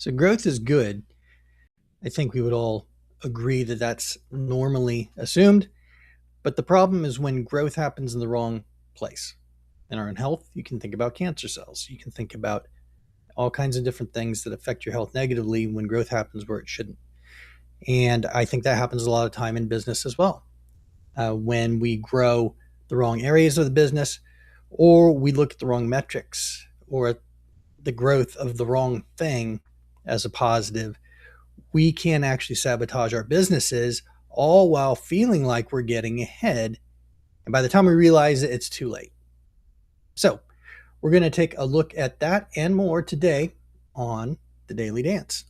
So growth is good. I think we would all agree that that's normally assumed. But the problem is when growth happens in the wrong place. In our own health, you can think about cancer cells. You can think about all kinds of different things that affect your health negatively when growth happens where it shouldn't. And I think that happens a lot of time in business as well. When we grow the wrong areas of the business, or we look at the wrong metrics, or at the growth of the wrong thing as a positive, we can actually sabotage our businesses, all while feeling like we're getting ahead. And by the time we realize it, it's too late. So we're going to take a look at that and more today on The Daily Dance.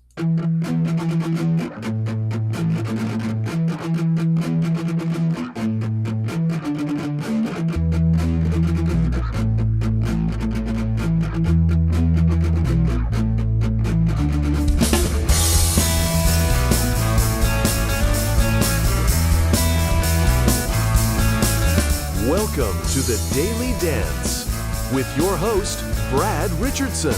Welcome to The Daily Dance with your host, Brad Richardson.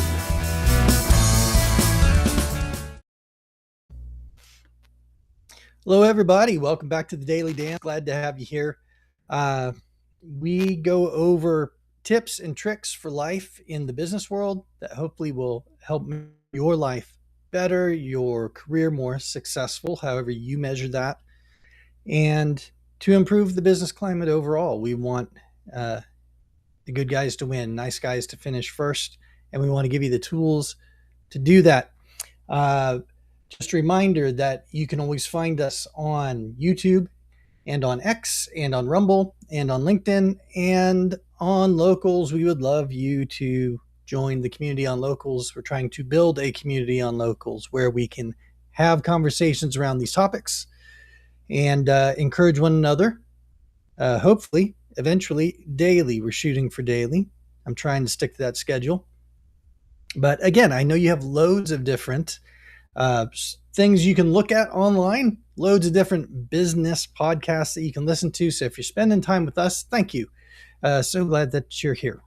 Hello, everybody. Welcome back to The Daily Dance. Glad to have you here. We go over tips and tricks for life in the business world that hopefully will help make your life better, your career more successful, however you measure that, and to improve the business climate overall. We want the good guys to win, nice guys to finish first, and we want to give you the tools to do that. Just a reminder that you can always find us on YouTube and on X and on Rumble and on LinkedIn and on Locals. We would love you to join the community on Locals. We're trying to build a community on Locals where we can have conversations around these topics and encourage one another. Hopefully, eventually, daily. We're shooting for daily. I'm trying to stick to that schedule. But again, I know you have loads of different things you can look at online, loads of different business podcasts that you can listen to. So if you're spending time with us, thank you. So glad that you're here.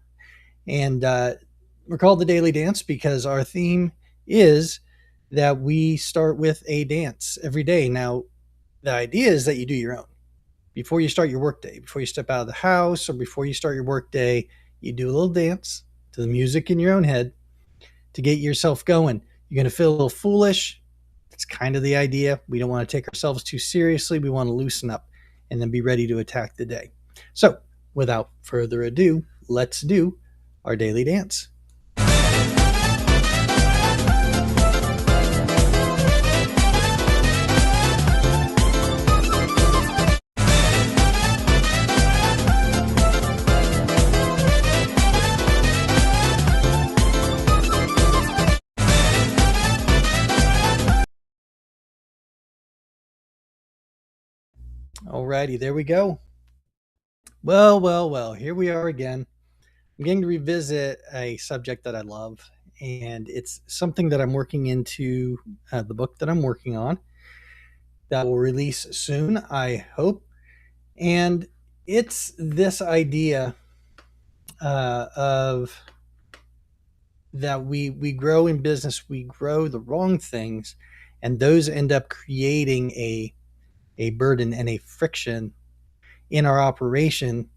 And we're called The Daily Dance because our theme is that we start with a dance every day. Now, the idea is that you do your own. Before you start your workday, before you step out of the house or before you start your workday, you do a little dance to the music in your own head to get yourself going. You're going to feel a little foolish. It's kind of the idea. We don't want to take ourselves too seriously. We want to loosen up and then be ready to attack the day. So without further ado, let's do our daily dance. Alrighty, there we go. Well, here we are again. I'm going to revisit a subject that I love, and it's something that I'm working into the book that I'm working on that will release soon, I hope. And it's this idea of that we grow in business, we grow the wrong things, and those end up creating a burden and a friction in our operation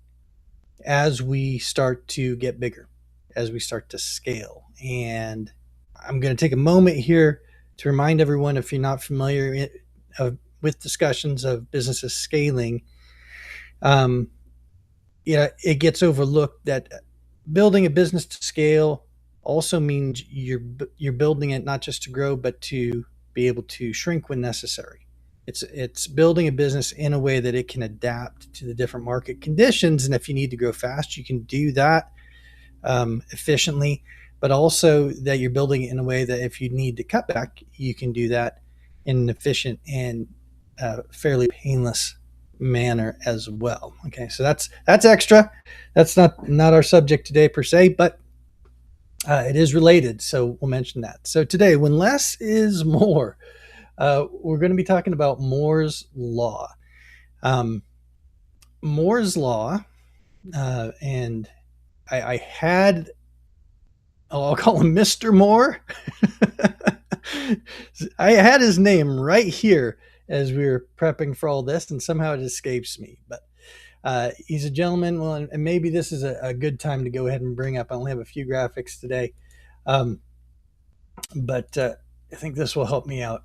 as we start to get bigger, as we start to scale. And I'm going to take a moment here to remind everyone, if you're not familiar with discussions of businesses scaling, it gets overlooked that building a business to scale also means you're building it not just to grow, but to be able to shrink when necessary. It's building a business in a way that it can adapt to the different market conditions. And if you need to grow fast, you can do that efficiently, but also that you're building it in a way that if you need to cut back, you can do that in an efficient and fairly painless manner as well. Okay, so that's extra. That's not our subject today per se, but it is related. So we'll mention that. So today, when less is more, we're going to be talking about Moore's Law. Moore's Law, and I had, I'll call him Mr. Moore, I had his name right here as we were prepping for all this, and somehow it escapes me. But he's a gentleman. Well, and maybe this is a good time to go ahead and bring up. I only have a few graphics today, um, but I think this will help me out.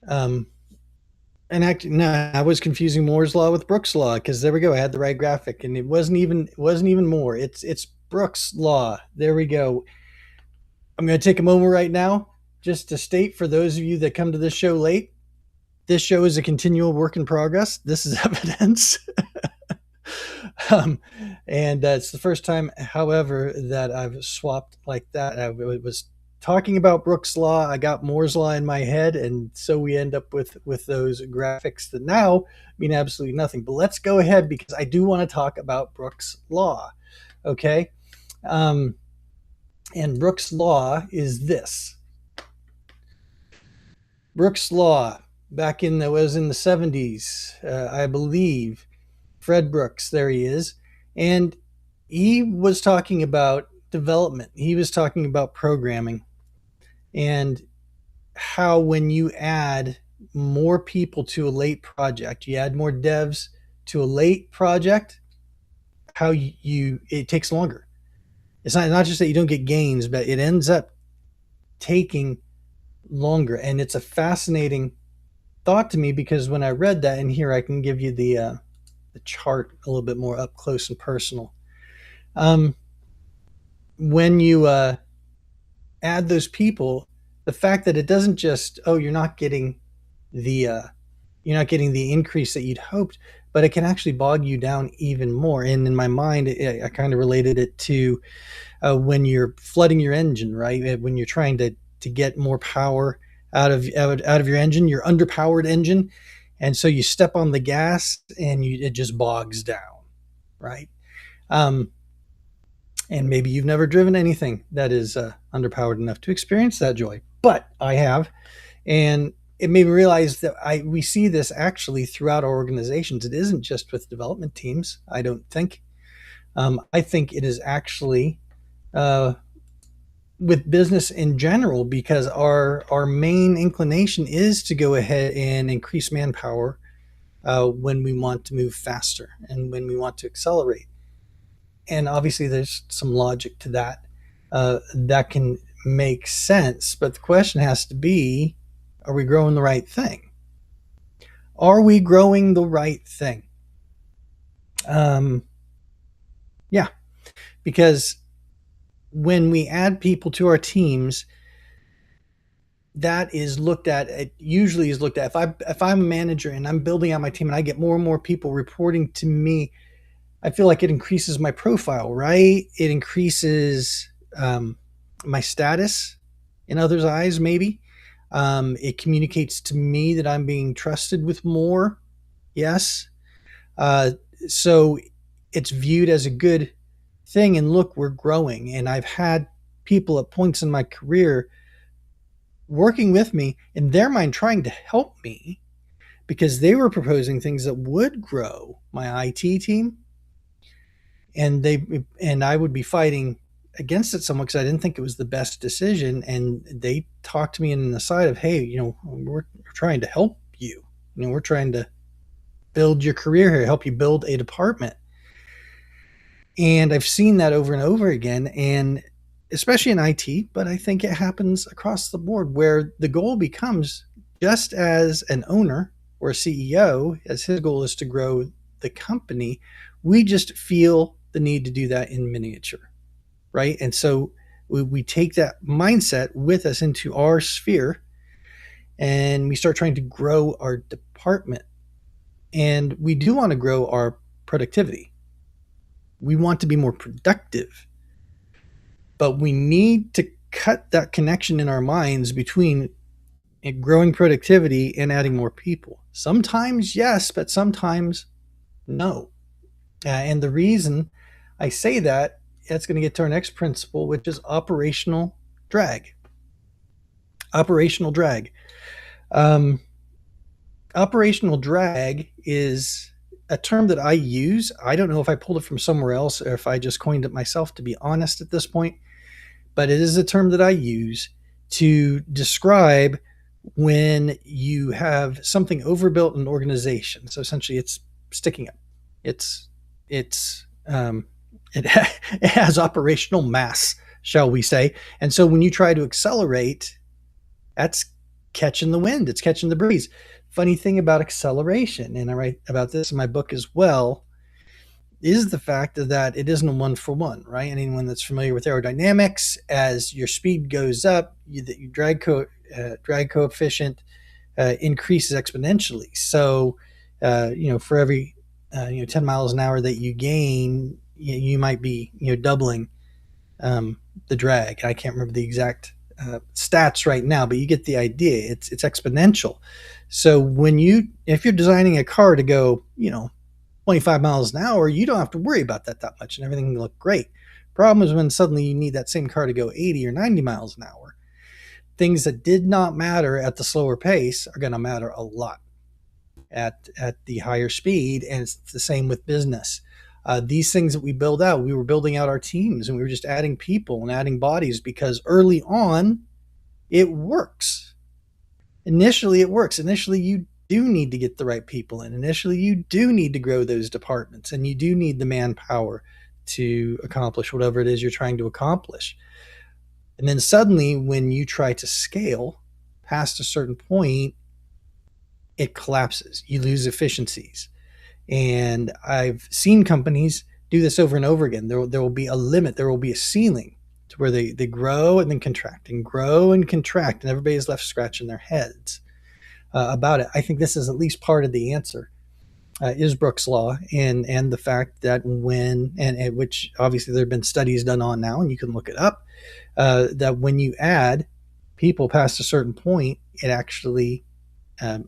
Um, and actually, no, I was confusing Moore's law with Brooks' law because there we go. I had the right graphic, and it wasn't even Moore. It's Brooks' law. There we go. I'm going to take a moment right now just to state for those of you that come to this show late, this show is a continual work in progress. This is evidence. um, and it's the first time, however, that I've swapped like that. I was talking about Brooks' law. I got Moore's law in my head, and so we end up with those graphics that now mean absolutely nothing. But let's go ahead because I do want to talk about Brooks' law. Okay. And Brooks' law is this. Brooks' law, back in the 70s, I believe. Fred Brooks, there he is, and he was talking about development. He was talking about programming, and how when you add more people to a late project, you add more devs to a late project, how it takes longer. It's not just that you don't get gains, but it ends up taking longer. And it's a fascinating thought to me because when I read that, and here I can give you the chart a little bit more up close and personal. When you add those people, the fact that it doesn't just you're not getting the increase that you'd hoped, but it can actually bog you down even more. And in my mind, I kind of related it to when you're flooding your engine, right? When you're trying to get more power out of your engine, your underpowered engine, and so you step on the gas and it just bogs down, right? And maybe you've never driven anything that is underpowered enough to experience that joy, but I have, and it made me realize that we see this actually throughout our organizations. It isn't just with development teams, I don't think. I think it is actually with business in general, because our main inclination is to go ahead and increase manpower when we want to move faster and when we want to accelerate. And obviously there's some logic to that that can make sense, but the question has to be, are we growing the right thing? Are we growing the right thing? Yeah, because when we add people to our teams, that is looked at, it usually is looked at, if I'm a manager and I'm building out my team and I get more and more people reporting to me, I feel like it increases my profile, right? It increases my status in others' eyes, maybe. It communicates to me that I'm being trusted with more. Yes. So it's viewed as a good thing. And look, we're growing. And I've had people at points in my career working with me, in their mind, trying to help me because they were proposing things that would grow my IT team. And I would be fighting against it somewhat because I didn't think it was the best decision. And they talked to me in the side of, hey, we're trying to help you. We're trying to build your career here, help you build a department. And I've seen that over and over again, and especially in IT, but I think it happens across the board where the goal becomes, just as an owner or a CEO, as his goal is to grow the company, we just feel the need to do that in miniature, right? And so we take that mindset with us into our sphere and we start trying to grow our department. And we do want to grow our productivity. We want to be more productive, but we need to cut that connection in our minds between growing productivity and adding more people. Sometimes yes, but sometimes no. And the reason I say that, that's going to get to our next principle, which is operational drag. Operational drag. Operational drag is a term that I use. I don't know if I pulled it from somewhere else or if I just coined it myself, to be honest at this point, but it is a term that I use to describe when you have something overbuilt in an organization. So essentially, it's sticking up. It's it, it has operational mass, shall we say? And so when you try to accelerate, that's catching the wind. It's catching the breeze. Funny thing about acceleration, and I write about this in my book as well, is the fact that it isn't a one for one, right? Anyone that's familiar with aerodynamics, as your speed goes up, your drag coefficient increases exponentially. So, for every 10 miles an hour that you gain, you might be doubling the drag. I can't remember the exact stats right now, but you get the idea. It's exponential. So if you're designing a car to go 25 miles an hour, you don't have to worry about that much, and everything will look great. Problem is when suddenly you need that same car to go 80 or 90 miles an hour. Things that did not matter at the slower pace are going to matter a lot at the higher speed, and it's the same with business. These things that we were building out our teams, and we were just adding people and adding bodies because early on, it works. Initially, it works. Initially, you do need to get the right people in. Initially, you do need to grow those departments, and you do need the manpower to accomplish whatever it is you're trying to accomplish. And then suddenly, when you try to scale past a certain point, it collapses. You lose efficiencies. And I've seen companies do this over and over again. There will be a limit. There will be a ceiling to where they grow and then contract and grow and contract, and everybody's left scratching their heads about it. I think this is at least part of the answer, is Brooks' law, and the fact that which obviously there have been studies done on now, and you can look it up, that when you add people past a certain point, it actually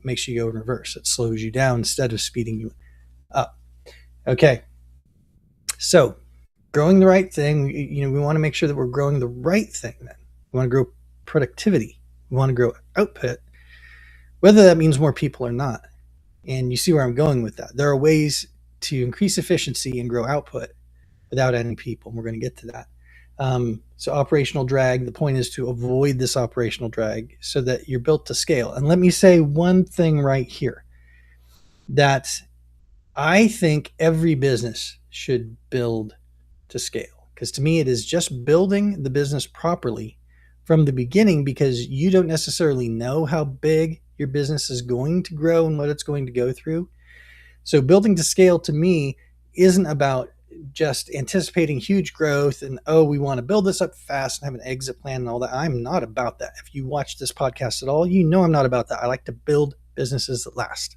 makes you go in reverse. It slows you down instead of speeding you up. Okay. So growing the right thing, we want to make sure that we're growing the right thing then. We want to grow productivity. We want to grow output, whether that means more people or not. And you see where I'm going with that. There are ways to increase efficiency and grow output without adding people. And we're going to get to that. So operational drag, the point is to avoid this operational drag so that you're built to scale. And let me say one thing right here, that I think every business should build to scale, because to me, it is just building the business properly from the beginning, because you don't necessarily know how big your business is going to grow and what it's going to go through. So building to scale to me isn't about just anticipating huge growth and, we want to build this up fast and have an exit plan and all that. I'm not about that. If you watch this podcast at all, I'm not about that. I like to build businesses that last.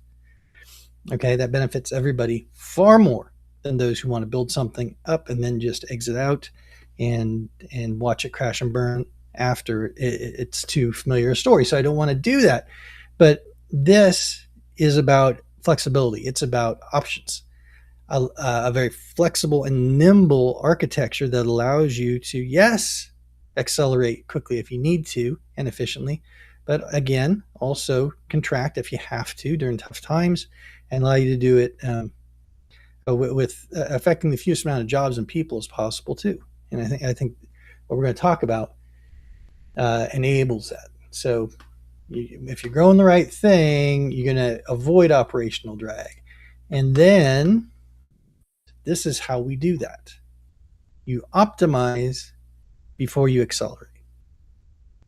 Okay, that benefits everybody far more than those who want to build something up and then just exit out and watch it crash and burn after it's too familiar a story. So I don't want to do that. But this is about flexibility. It's about options. A very flexible and nimble architecture that allows you to, yes, accelerate quickly if you need to and efficiently, but again, also contract if you have to during tough times, and allow you to do it with affecting the fewest amount of jobs and people as possible too. And I think what we're going to talk about enables that. So if you're growing the right thing, you're going to avoid operational drag. And then this is how we do that. You optimize before you accelerate.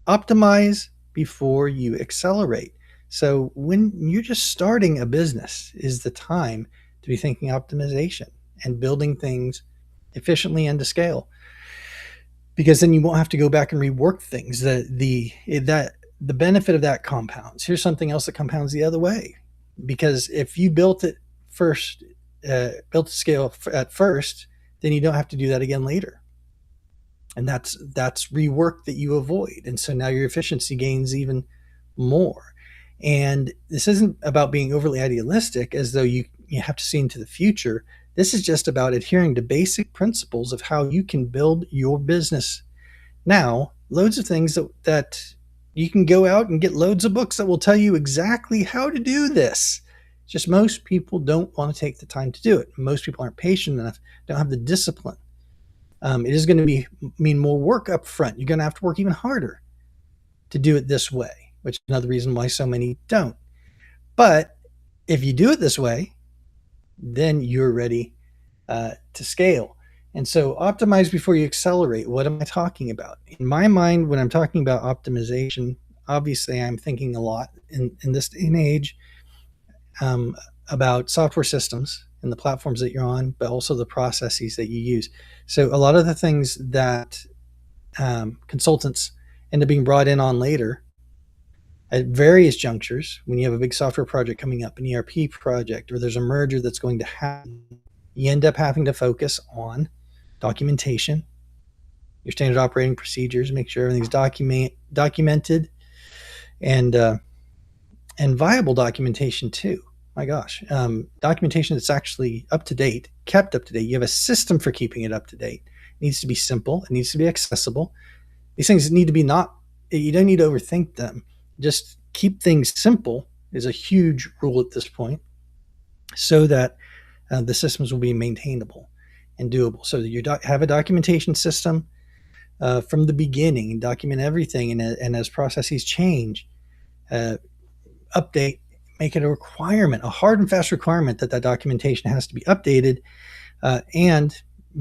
Optimize before you accelerate. So when you're just starting a business is the time to be thinking optimization and building things efficiently and to scale. Because then you won't have to go back and rework things. The benefit of that compounds. Here's something else that compounds the other way. Because if you built it first, built to scale at first, then you don't have to do that again later. And that's rework that you avoid. And so now your efficiency gains even more. And this isn't about being overly idealistic as though you have to see into the future. This is just about adhering to basic principles of how you can build your business. Now, loads of things that you can go out and get loads of books that will tell you exactly how to do this. Just most people don't want to take the time to do it. Most people aren't patient enough, don't have the discipline. It is going to mean more work up front. You're going to have to work even harder. to do it this way, which is another reason why so many don't. But if you do it this way, then you're ready to scale. And so optimize before you accelerate. What am I talking about? In my mind, when I'm talking about optimization, obviously I'm thinking a lot in this day and age about software systems and the platforms that you're on, but also the processes that you use. So a lot of the things that consultants end up being brought in on later at various junctures, when you have a big software project coming up, an ERP project, or there's a merger that's going to happen, you end up having to focus on documentation, your standard operating procedures, make sure everything's documented, and viable documentation too. My gosh, documentation that's actually up to date, kept up to date. You have a system for keeping it up to date. It needs to be simple. It needs to be accessible. These things need to be not. You don't need to overthink them. Just keep things simple is a huge rule at this point, so that the systems will be maintainable and doable. So that you have a documentation system from the beginning and document everything. And as processes change, update, make it a requirement, a hard and fast requirement that documentation has to be updated, and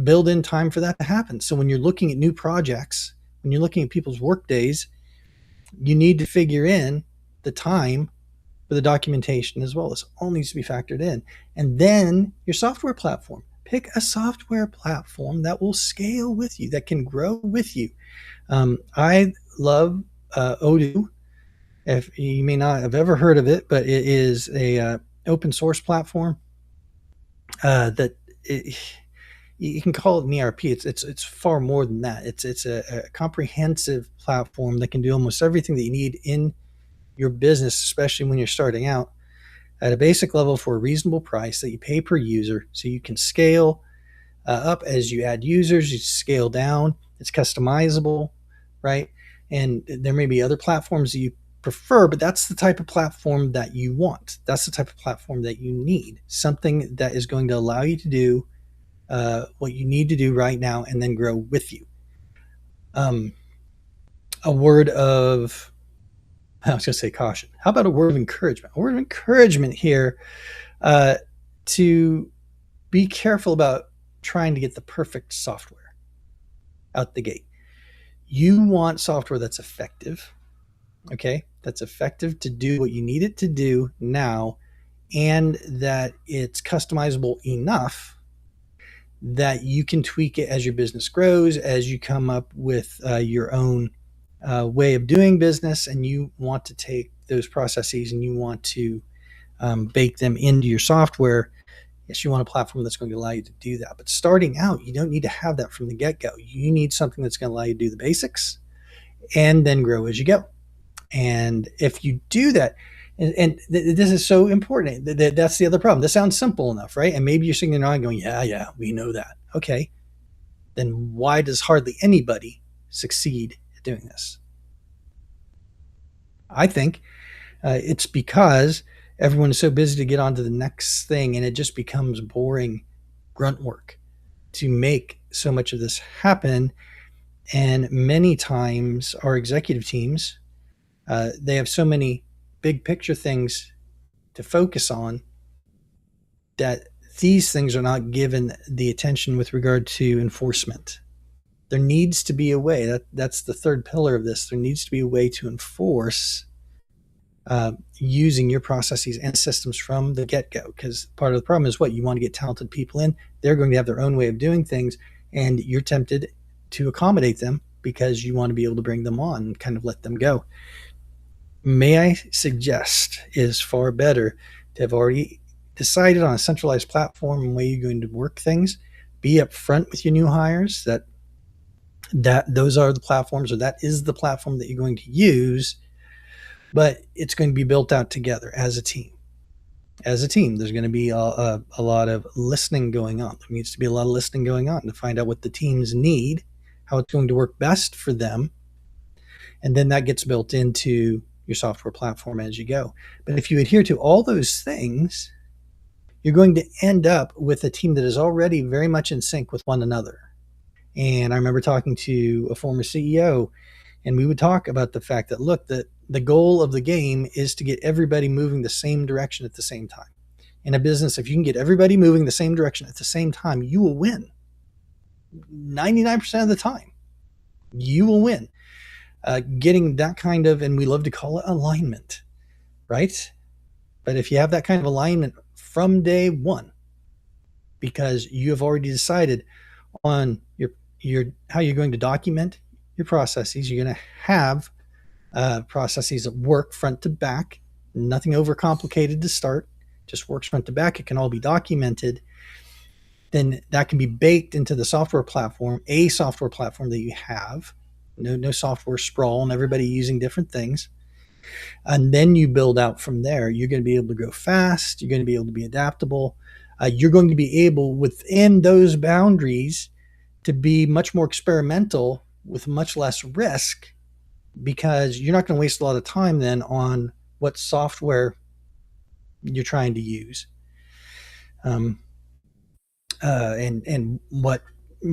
build in time for that to happen. So when you're looking at new projects, when you're looking at people's work days, you need to figure in the time for the documentation as well. This all needs to be factored in. And then your software platform. Pick a software platform that will scale with you, that can grow with you. I love Odoo. If you may not have ever heard of it, but it is a open source platform that you can call it an ERP. It's far more than that. It's a comprehensive platform that can do almost everything that you need in your business, especially when you're starting out, at a basic level for a reasonable price that you pay per user, so you can scale up as you add users, you scale down. It's customizable, right? And there may be other platforms that you prefer, but that's the type of platform that you want. That's the type of platform that you need. Something that is going to allow you to do what you need to do right now and then grow with you. A word of, I was going to say caution. How about a word of encouragement? A word of encouragement here to be careful about trying to get the perfect software out the gate. You want software that's effective, okay? That's effective to do what you need it to do now, and that it's customizable enough that you can tweak it as your business grows, as you come up with your own way of doing business, and you want to take those processes and you want to bake them into your software. Yes, you want a platform that's going to allow you to do that. But starting out, you don't need to have that from the get-go. You need something that's going to allow you to do the basics and then grow as you go. And if you do that, and this is so important, that's the other problem. This sounds simple enough, right? And maybe you're sitting there going, yeah, we know that. Okay, then why does hardly anybody succeed at doing this? I think it's because everyone is so busy to get on to the next thing, and it just becomes boring grunt work to make so much of this happen. And many times our executive teams, they have so many big picture things to focus on that these things are not given the attention with regard to enforcement. There needs to be a way, that's the third pillar of this. There needs to be a way to enforce using your processes and systems from the get-go, because part of the problem is what you want to get talented people in. They're going to have their own way of doing things, and you're tempted to accommodate them because you want to be able to bring them on and kind of let them go. May I suggest it is far better to have already decided on a centralized platform and way you're going to work things. Be upfront with your new hires that those are the platforms, or that is the platform that you're going to use, but it's going to be built out together as a team. As a team, there's going to be a lot of listening going on. There needs to be a lot of listening going on to find out what the teams need, how it's going to work best for them, and then that gets built into your software platform as you go. But if you adhere to all those things, you're going to end up with a team that is already very much in sync with one another. And I remember talking to a former CEO, And we would talk about the fact that, look, that the goal of the game is to get everybody moving the same direction at the same time. In a business, if you can get everybody moving the same direction at the same time, you will win 99% of the time. You will win. Getting that kind of, and we love to call it alignment, right? But if you have that kind of alignment from day one, because you have already decided on your how you're going to document your processes, you're going to have processes that work front to back, nothing overcomplicated to start, just works front to back. It can all be documented. Then that can be baked into the software platform, a software platform that you have. No software sprawl and everybody using different things. And then you build out from there. You're going to be able to go fast. You're going to be able to be adaptable. You're going to be able, within those boundaries, to be much more experimental with much less risk, because you're not going to waste a lot of time then on what software you're trying to use. And what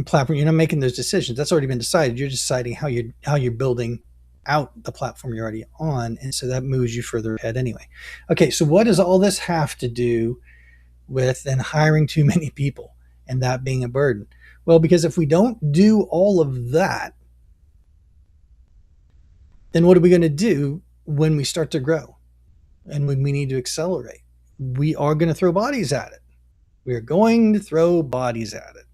platform. You're not making those decisions. That's already been decided. You're deciding how you're building out the platform you're already on, and so that moves you further ahead anyway. Okay, so what does all this have to do with then hiring too many people and that being a burden? Well, because if we don't do all of that, then what are we going to do when we start to grow and when we need to accelerate? We are going to throw bodies at it. We are going to throw bodies at it,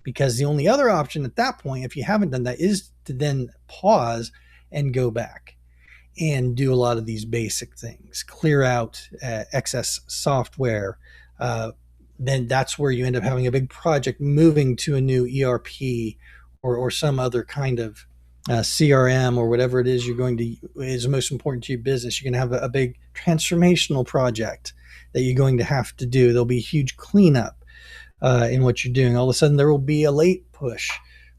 because the only other option at that point, if you haven't done that, is to then pause and go back and do a lot of these basic things, clear out excess software. Then that's where you end up having a big project, moving to a new ERP or some other kind of CRM or whatever it is is most important to your business. You're going to have a big transformational project that you're going to have to do. There'll be a huge cleanup in what you're doing. All of a sudden, there will be a late push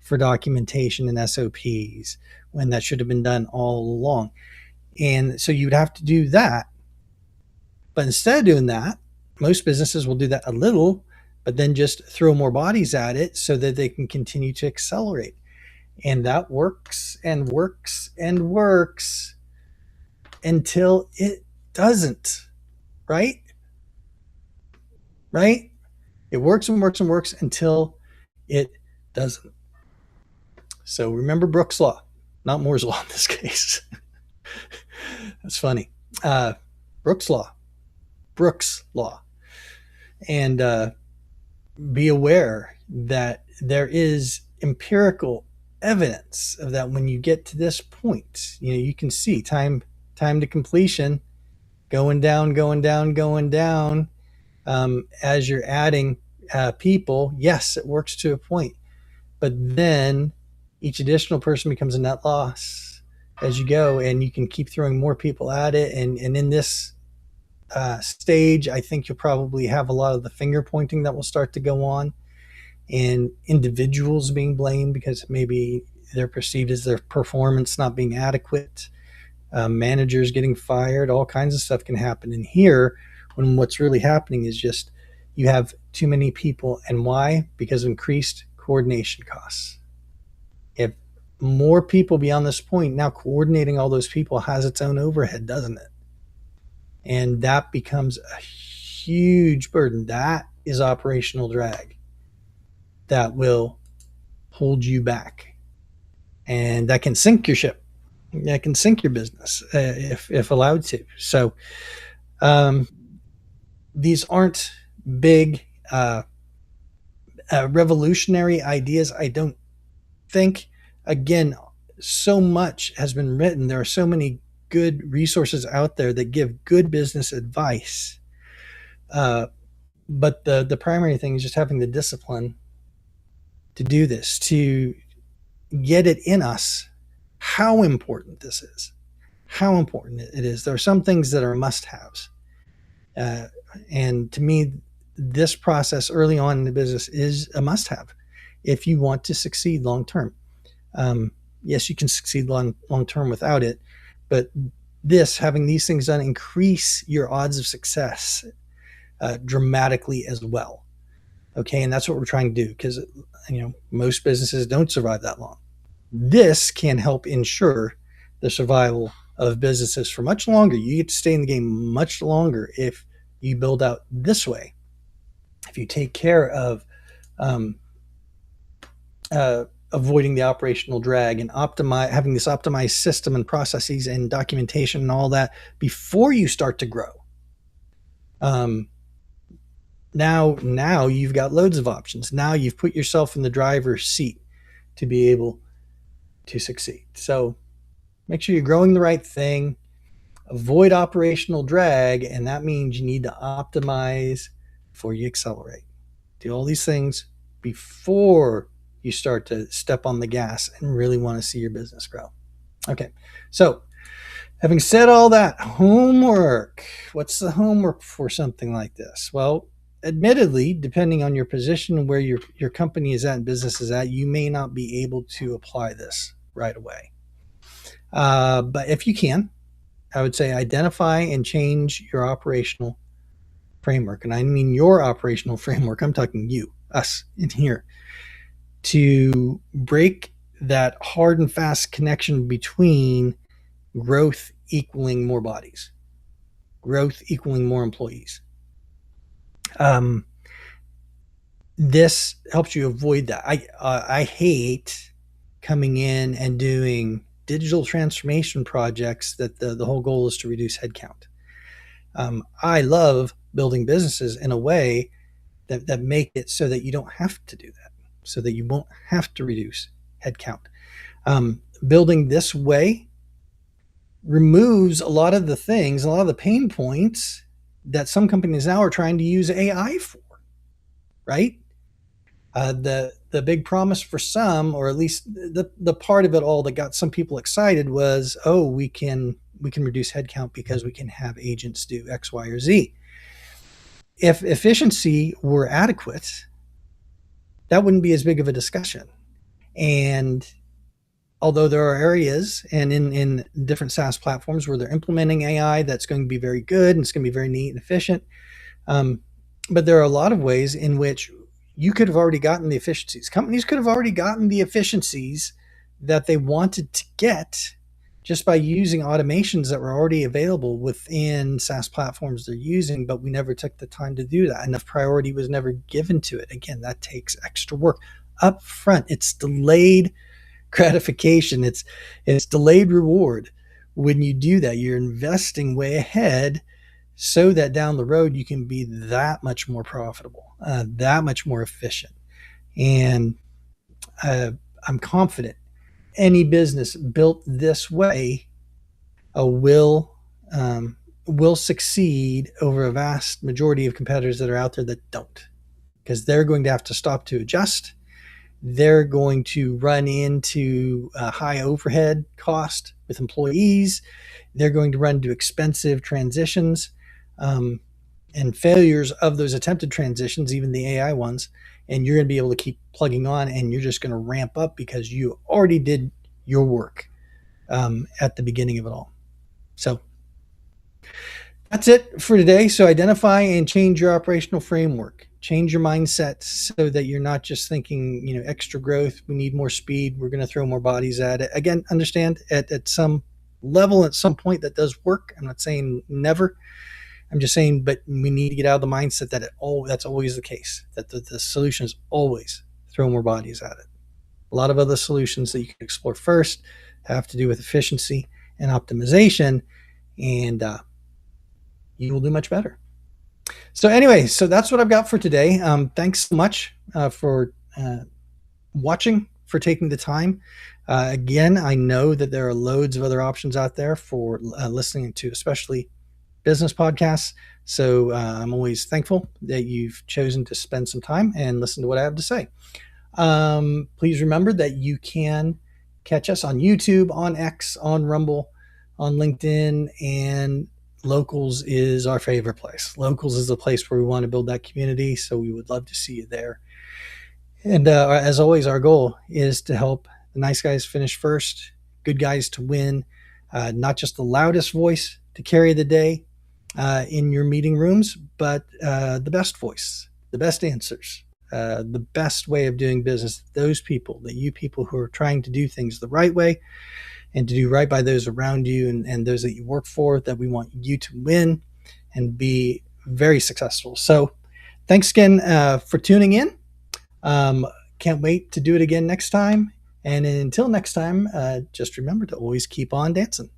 for documentation and SOPs when that should have been done all along. And so you'd have to do that. But instead of doing that, most businesses will do that a little, but then just throw more bodies at it so that they can continue to accelerate. And that works and works and works until it doesn't, right? Right? It works and works and works until it doesn't. So remember Brooks' Law, not Moore's Law in this case. That's funny. Brooks' Law. And be aware that there is empirical evidence of that. When you get to this point, you can see time to completion going down, as you're adding people. Yes, it works to a point, but then each additional person becomes a net loss as you go, and you can keep throwing more people at it. And in this stage, I think you'll probably have a lot of the finger pointing that will start to go on, and individuals being blamed because maybe they're perceived as their performance not being adequate, managers getting fired, all kinds of stuff can happen in here, when what's really happening is just you have too many people. And why? Because of increased coordination costs. If more people beyond this point, now coordinating all those people has its own overhead, doesn't it? And that becomes a huge burden. That is operational drag that will hold you back, and that can sink your ship. That can sink your business if allowed to. So these aren't big revolutionary ideas, I don't think. Again, so much has been written. There are so many good resources out there that give good business advice. But the primary thing is just having the discipline to do this, to get it in us how important this is, how important it is. There are some things that are must-haves. And to me, this process early on in the business is a must-have if you want to succeed long-term. Yes, you can succeed long-term without it, but having these things done, increase your odds of success dramatically as well. Okay, and that's what we're trying to do, because most businesses don't survive that long. This can help ensure the survival of businesses for much longer. You get to stay in the game much longer if you build out this way. If you take care of um, avoiding the operational drag and having this optimized system and processes and documentation and all that before you start to grow. Now you've got loads of options. Now you've put yourself in the driver's seat to be able to succeed. So make sure you're growing the right thing, avoid operational drag, and that means you need to optimize before you accelerate. Do all these things before you start to step on the gas and really want to see your business grow. Okay, so having said all that, homework. What's the homework for something like this? Well, admittedly, depending on your position and where your company is at and business is at, you may not be able to apply this right away. But if you can, I would say identify and change your operational framework. And I mean your operational framework. I'm talking you, us in here, to break that hard and fast connection between growth equaling more bodies, growth equaling more employees. This helps you avoid that. I hate coming in and doing digital transformation projects that the whole goal is to reduce headcount. I love building businesses in a way that make it so that you don't have to do that, so that you won't have to reduce headcount. Building this way removes a lot of the things, a lot of the pain points that some companies now are trying to use AI for, right? The big promise for some, or at least the part of it all that got some people excited was, oh, we can reduce headcount because we can have agents do X, Y, or Z. If efficiency were adequate, that wouldn't be as big of a discussion. And although there are areas and in different SaaS platforms where they're implementing AI that's going to be very good and it's going to be very neat and efficient, but there are a lot of ways in which you could have already gotten the efficiencies. Companies could have already gotten the efficiencies that they wanted to get just by using automations that were already available within SaaS platforms they're using, but we never took the time to do that. Enough priority was never given to it. Again, that takes extra work up front. It's delayed gratification. It's delayed reward. When you do that, you're investing way ahead so that down the road you can be that much more profitable, that much more efficient. And I'm confident any business built this way will succeed over a vast majority of competitors that are out there that don't, because they're going to have to stop to adjust. They're going to run into a high overhead cost with employees. They're going to run into expensive transitions and failures of those attempted transitions, even the AI ones. And you're going to be able to keep plugging on, and you're just going to ramp up because you already did your work at the beginning of it all. So that's it for today. So identify and change your operational framework. Change your mindset so that you're not just thinking, extra growth, we need more speed, we're going to throw more bodies at it. Again, understand at some level, at some point, that does work. I'm not saying never. I'm just saying, but we need to get out of the mindset that that's always the case, that the solution is always throw more bodies at it. A lot of other solutions that you can explore first have to do with efficiency and optimization, and you will do much better. So anyway, so that's what I've got for today. Thanks so much for watching, for taking the time. Again, I know that there are loads of other options out there for listening to, especially business podcasts. So I'm always thankful that you've chosen to spend some time and listen to what I have to say. Please remember that you can catch us on YouTube, on X, on Rumble, on LinkedIn, and Locals is our favorite place. Locals is the place where we want to build that community, so we would love to see you there. And as always, our goal is to help the nice guys finish first, good guys to win, not just the loudest voice to carry the day in your meeting rooms, but the best voice, the best answers, the best way of doing business. Those people, that you people who are trying to do things the right way and to do right by those around you and those that you work for, that we want you to win and be very successful. So thanks again for tuning in. Can't wait to do it again next time. And until next time, just remember to always keep on dancing.